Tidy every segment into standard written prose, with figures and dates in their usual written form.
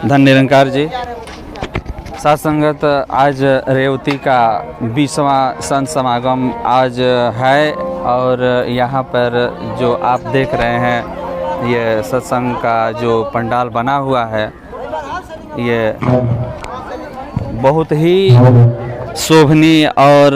धन निरंकार जी। साथ संगत आज रेवती का 20वां संत समागम आज है और यहाँ पर जो आप देख रहे हैं ये सत्संग का जो पंडाल बना हुआ है ये बहुत ही शोभनीय और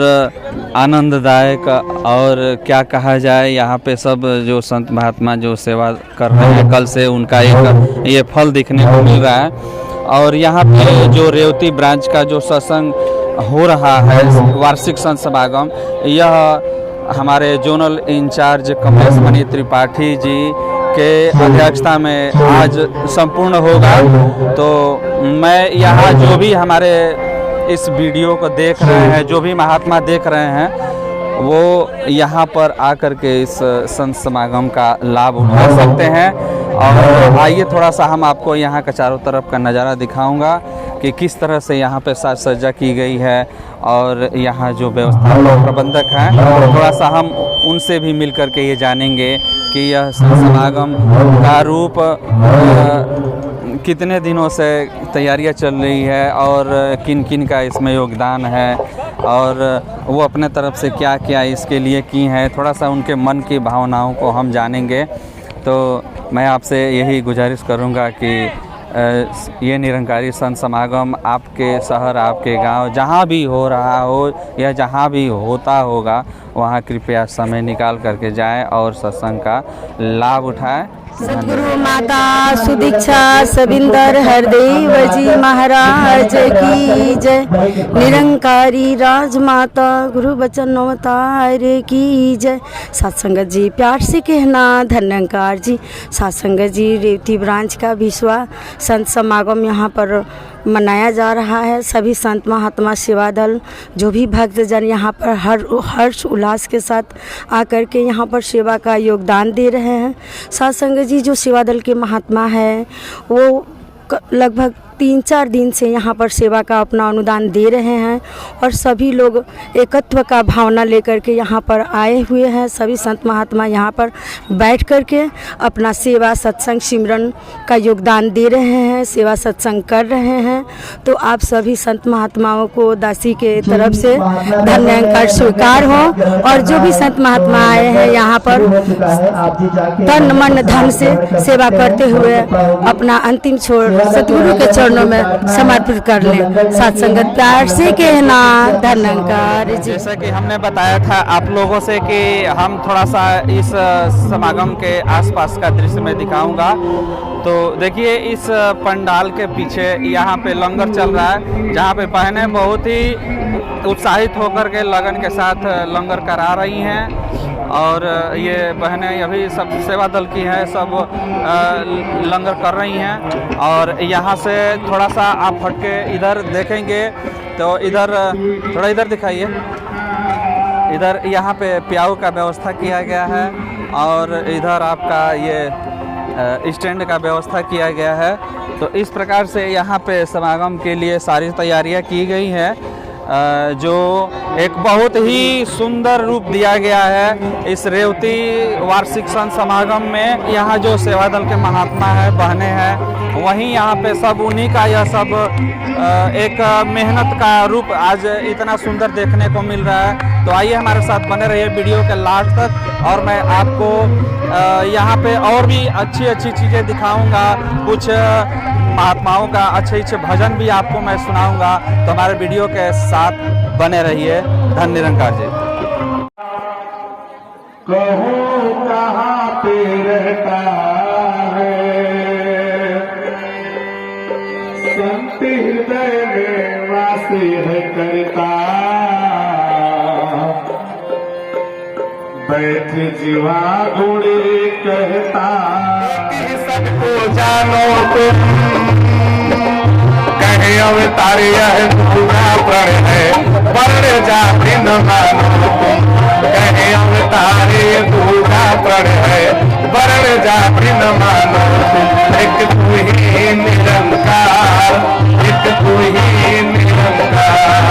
आनंददायक और क्या कहा जाए, यहाँ पे सब जो संत महात्मा जो सेवा कर रहे हैं कल से उनका एक ये फल दिखने को मिल रहा है। और यहाँ पे जो रेवती ब्रांच का जो सत्संग हो रहा है वार्षिक संत समागम, यह हमारे जोनल इंचार्ज कमलेश मणि त्रिपाठी जी के अध्यक्षता में आज संपूर्ण होगा। तो मैं यहाँ जो भी हमारे इस वीडियो को देख रहे हैं, जो भी महात्मा देख रहे हैं, वो यहाँ पर आकर के इस संत समागम का लाभ उठा सकते हैं। और आइए थोड़ा सा हम आपको यहाँ का चारों तरफ का नज़ारा दिखाऊंगा कि किस तरह से यहाँ पे साज सज्जा की गई है और यहाँ जो व्यवस्था प्रबंधक हैं थोड़ा सा हम उनसे भी मिल कर के ये जानेंगे कि यह समागम का रूप कितने दिनों से तैयारियां चल रही है और किन किन का इसमें योगदान है और वो अपने तरफ से क्या क्या इसके लिए की हैं, थोड़ा सा उनके मन की भावनाओं को हम जानेंगे। तो मैं आपसे यही गुजारिश करूंगा कि ये निरंकारी संत समागम आपके शहर, आपके गांव, जहां भी हो रहा हो या जहां भी होता होगा वहां कृपया समय निकाल करके जाएं और सत्संग का लाभ उठाएं। सद्गुरु माता सुदीक्षा सबिंदर हरदेव जी महाराज की जय। निरंकारी राजमाता गुरु बचन अवतार की जय। सत्संगत जी प्यार से कहना धन निरंकार जी। सत्संगत जी रेवती ब्रांच का 20वां संत समागम यहाँ पर मनाया जा रहा है। सभी संत महात्मा सेवा दल जो भी भक्तजन यहाँ पर हर्ष उल्लास के साथ आकर के यहाँ पर सेवा का योगदान दे रहे हैं। सत्संग जी जो सेवा दल के महात्मा हैं वो लगभग 3-4 दिन से यहाँ पर सेवा का अपना अनुदान दे रहे हैं और सभी लोग एकत्व का भावना लेकर के यहाँ पर आए हुए हैं। सभी संत महात्मा यहाँ पर बैठ कर के अपना सेवा सत्संग सिमरन का योगदान दे रहे हैं, सेवा सत्संग कर रहे हैं। तो आप सभी संत महात्माओं को दासी के तरफ से धन निरंकार स्वीकार हो और जो भी संत महात्मा आए हैं यहाँ पर तन मन धन से सेवा करते हुए अपना अंतिम छोर सतगुरु के चरणों में समर्पित कर लें। सत्संगत प्यार से कहना धन निरंकार। जैसा कि हमने बताया था आप लोगों से कि हम थोड़ा सा इस समागम के आसपास का दृश्य में दिखाऊंगा। तो देखिए इस पंडाल के पीछे यहाँ पे लंगर चल रहा है, जहाँ पे बहनें बहुत ही उत्साहित होकर के लगन के साथ लंगर करा रही हैं। और ये बहनें अभी सब सेवा दल की हैं, सब लंगर कर रही हैं। और यहाँ से थोड़ा सा आप हट के इधर देखेंगे तो इधर थोड़ा इधर दिखाइए, इधर यहाँ पे प्याऊ का व्यवस्था किया गया है और इधर आपका ये स्टैंड का व्यवस्था किया गया है। तो इस प्रकार से यहाँ पे समागम के लिए सारी तैयारियाँ की गई हैं, जो एक बहुत ही सुंदर रूप दिया गया है इस रेवती वार्षिक संत समागम में। यहाँ जो सेवा दल के महात्मा है, बहनें हैं, वहीं यहाँ पे सब उन्हीं का यह सब एक मेहनत का रूप आज इतना सुंदर देखने को मिल रहा है। तो आइए हमारे साथ बने रहिए वीडियो के लास्ट तक और मैं आपको यहाँ पे और भी अच्छी अच्छी चीज़ें दिखाऊंगा। कुछ महात्माओं का अच्छे भजन भी आपको मैं सुनाऊंगा। तो हमारे वीडियो के साथ बने रहिए। धन निरंकार जी। कहूँ कहाँ पे रहता है, संत हृदय में वास है करता, बैठ जीवा गुड़ी कहता। सबको जानो तुम कहे अवतार यह पूरा प्रण है, वर्ण जाति न मानो तुम कहे अवतार यह पूरा प्रण है, वर्ण जाति न मानो तुम। एक तू ही निरंकार, एक तू ही निरंकार,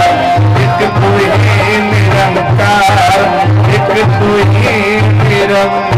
एक तू ही निरंकार, एक तू ही निरंकार।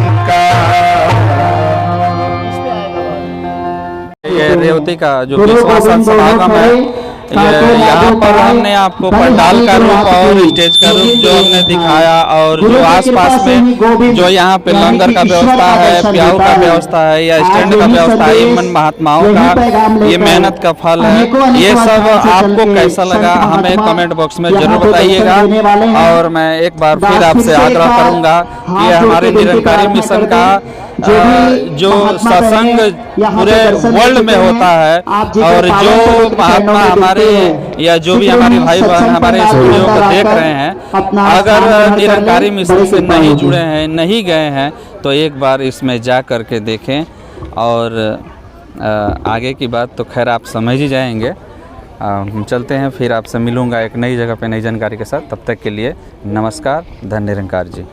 ये सरस्वती का जो 20वां संत समागम है, यहाँ पर हमने आपको पंडाल का रूप और स्टेज का रूप जो हमने दिखाया, और जो आसपास में जो यहाँ पे लंगर का व्यवस्था है, प्याऊ का व्यवस्था है या स्टैंड का व्यवस्था है, इन महात्माओं का ये मेहनत का फल है। ये सब आपको कैसा लगा हमें कमेंट बॉक्स में जरूर बताइएगा। और मैं एक बार फिर आपसे आग्रह करूंगा कि हमारे निरंकारी मिशन का जो सत्संग पूरे वर्ल्ड में होता है, और जो महात्मा हमारे या जो भी हमारे भाई बहन हमारे इस वीडियो को देख रहे हैं, अगर निरंकारी मिशन से नहीं जुड़े हैं, नहीं गए हैं, तो एक बार इसमें जा कर के देखें। और आगे की बात तो खैर आप समझ ही जाएंगे। हम चलते हैं, फिर आपसे मिलूंगा एक नई जगह पे नई जानकारी के साथ। तब तक के लिए नमस्कार। धन निरंकार जी।